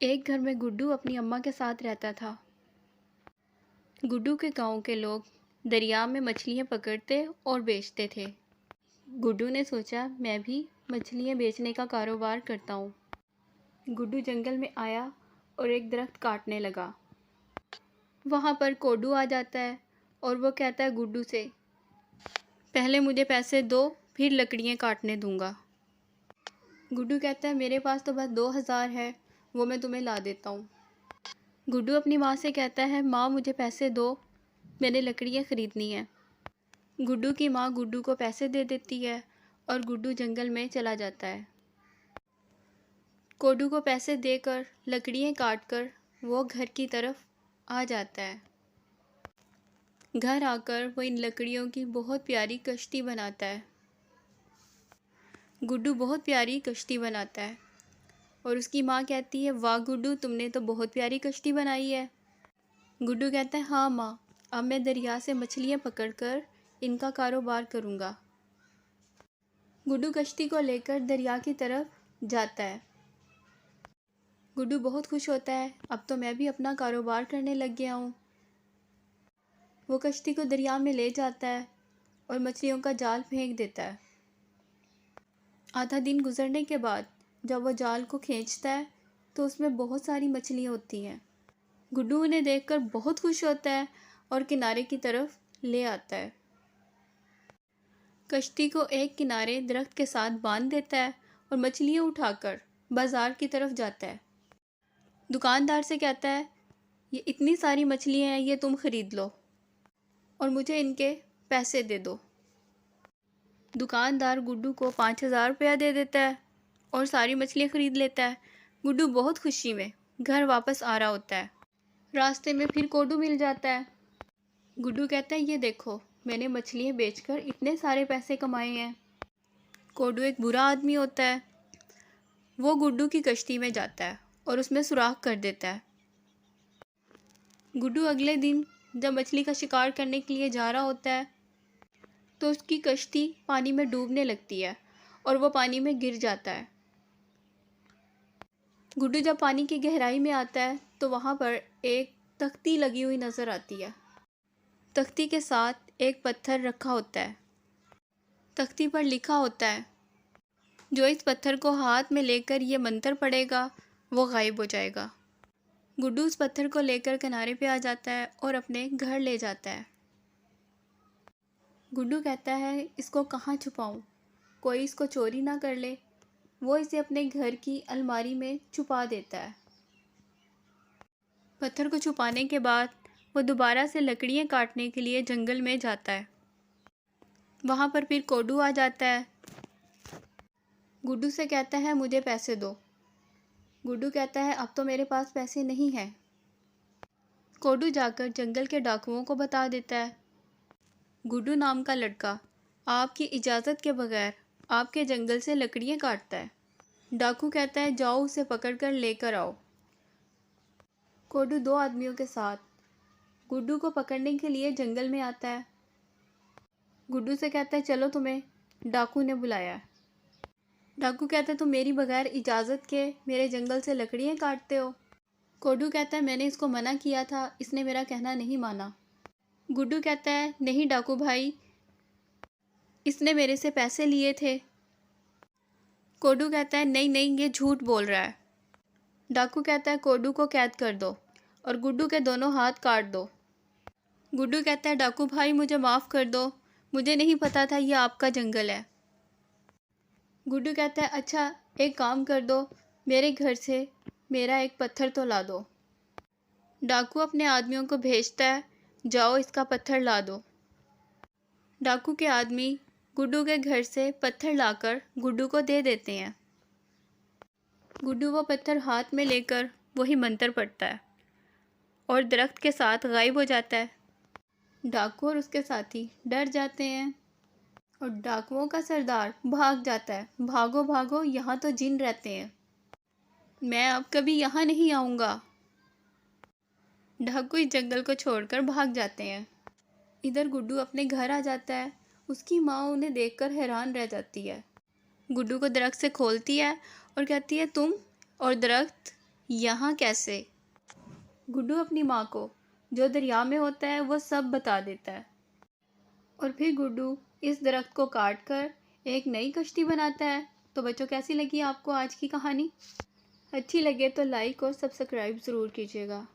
एक घर में गुड्डू अपनी अम्मा के साथ रहता था। गुड्डू के गांव के लोग दरिया में मछलियां पकड़ते और बेचते थे। गुड्डू ने सोचा मैं भी मछलियां बेचने का कारोबार करता हूँ। गुड्डू जंगल में आया और एक दरख्त काटने लगा। वहाँ पर कोडू आ जाता है और वो कहता है गुड्डू से, पहले मुझे पैसे दो, फिर लकड़ियाँ काटने दूंगा। गुड्डू कहता है मेरे पास तो बस 2000 है, वो मैं तुम्हें ला देता हूँ। गुड्डू अपनी माँ से कहता है माँ मुझे पैसे दो, मैंने लकड़ियाँ ख़रीदनी है। गुड्डू की माँ गुड्डू को पैसे दे देती है और गुड्डू जंगल में चला जाता है। कोडू को पैसे देकर लकड़ियाँ काटकर वो घर की तरफ आ जाता है। घर आकर वो इन लकड़ियों की बहुत प्यारी कश्ती बनाता है। गुड्डू बहुत प्यारी कश्ती बनाता है और उसकी माँ कहती है वाह गुड्डू, तुमने तो बहुत प्यारी कश्ती बनाई है। गुड्डू कहता है हाँ माँ, अब मैं दरिया से मछलियाँ पकड़कर इनका कारोबार करूँगा। गुड्डू कश्ती को लेकर दरिया की तरफ जाता है। गुड्डू बहुत खुश होता है, अब तो मैं भी अपना कारोबार करने लग गया हूँ। वो कश्ती को दरिया में ले जाता है और मछलियों का जाल फेंक देता है। आधा दिन गुजरने के बाद जब वो जाल को खींचता है तो उसमें बहुत सारी मछलियाँ होती हैं। गुड्डू उन्हें देखकर बहुत खुश होता है और किनारे की तरफ ले आता है। कश्ती को एक किनारे दरख्त के साथ बांध देता है और मछलियाँ उठाकर बाज़ार की तरफ जाता है। दुकानदार से कहता है ये इतनी सारी मछलियाँ हैं, ये तुम ख़रीद लो और मुझे इनके पैसे दे दो। दुकानदार गुड्डू को 5000 रुपया दे देता है और सारी मछलियाँ ख़रीद लेता है। गुड्डू बहुत खुशी में घर वापस आ रहा होता है। रास्ते में फिर कोडू मिल जाता है। गुड्डू कहता है ये देखो, मैंने मछलियाँ बेचकर इतने सारे पैसे कमाए हैं। कोडू एक बुरा आदमी होता है। वो गुड्डू की कश्ती में जाता है और उसमें सुराख कर देता है। गुड्डू अगले दिन जब मछली का शिकार करने के लिए जा रहा होता है तो उसकी कश्ती पानी में डूबने लगती है और वो पानी में गिर जाता है। गुड्डू जब पानी की गहराई में आता है तो वहाँ पर एक तख्ती लगी हुई नज़र आती है। तख्ती के साथ एक पत्थर रखा होता है। तख्ती पर लिखा होता है जो इस पत्थर को हाथ में लेकर ये मंत्र पढ़ेगा वो गायब हो जाएगा। गुड्डू उस पत्थर को लेकर किनारे पे आ जाता है और अपने घर ले जाता है। गुड्डू कहता है इसको कहाँ छुपाऊँ, कोई इसको चोरी ना कर ले। वो इसे अपने घर की अलमारी में छुपा देता है। पत्थर को छुपाने के बाद वो दोबारा से लकड़ियाँ काटने के लिए जंगल में जाता है। वहाँ पर फिर कोडू आ जाता है। गुड्डू से कहता है मुझे पैसे दो। गुड्डू कहता है अब तो मेरे पास पैसे नहीं हैं। कोडू जाकर जंगल के डाकुओं को बता देता है गुड्डू नाम का लड़का आपकी इजाज़त के बगैर आपके जंगल से लकड़ियाँ काटता है। डाकू कहता है जाओ उसे पकड़कर लेकर आओ। कोडू 2 आदमियों के साथ गुड्डू को पकड़ने के लिए जंगल में आता है। गुड्डू से कहता है चलो तुम्हें डाकू ने बुलाया है। डाकू कहता है तुम मेरी बगैर इजाज़त के मेरे जंगल से लकड़ियाँ काटते हो। कोडू कहता है मैंने इसको मना किया था, इसने मेरा कहना नहीं माना। गुड्डू कहता है नहीं डाकू भाई, इसने मेरे से पैसे लिए थे। कोडू कहता है नहीं नहीं, ये झूठ बोल रहा है। डाकू कहता है कोडू को कैद कर दो और गुड्डू के दोनों हाथ काट दो। गुड्डू कहता है डाकू भाई मुझे माफ़ कर दो, मुझे नहीं पता था ये आपका जंगल है। गुड्डू कहता है अच्छा एक काम कर दो, मेरे घर से मेरा एक पत्थर तो ला दो। डाकू अपने आदमियों को भेजता है जाओ इसका पत्थर ला दो। डाकू के आदमी गुड्डू के घर से पत्थर लाकर गुड्डू को दे देते हैं। गुड्डू वो पत्थर हाथ में लेकर वही मंत्र पढ़ता है और दरख्त के साथ गायब हो जाता है। डाकू और उसके साथी डर जाते हैं और डाकुओं का सरदार भाग जाता है, भागो भागो यहाँ तो जिन रहते हैं, मैं अब कभी यहाँ नहीं आऊँगा। डाकू इस जंगल को छोड़कर भाग जाते हैं। इधर गुड्डू अपने घर आ जाता है। उसकी माँ उन्हें देखकर हैरान रह जाती है। गुड्डू को दरख्त से खोलती है और कहती है तुम और दरख्त यहाँ कैसे? गुड्डू अपनी माँ को जो दरिया में होता है वो सब बता देता है और फिर गुड्डू इस दरख्त को काट कर एक नई कश्ती बनाता है। तो बच्चों, कैसी लगी आपको आज की कहानी? अच्छी लगे तो लाइक और सब्सक्राइब ज़रूर कीजिएगा।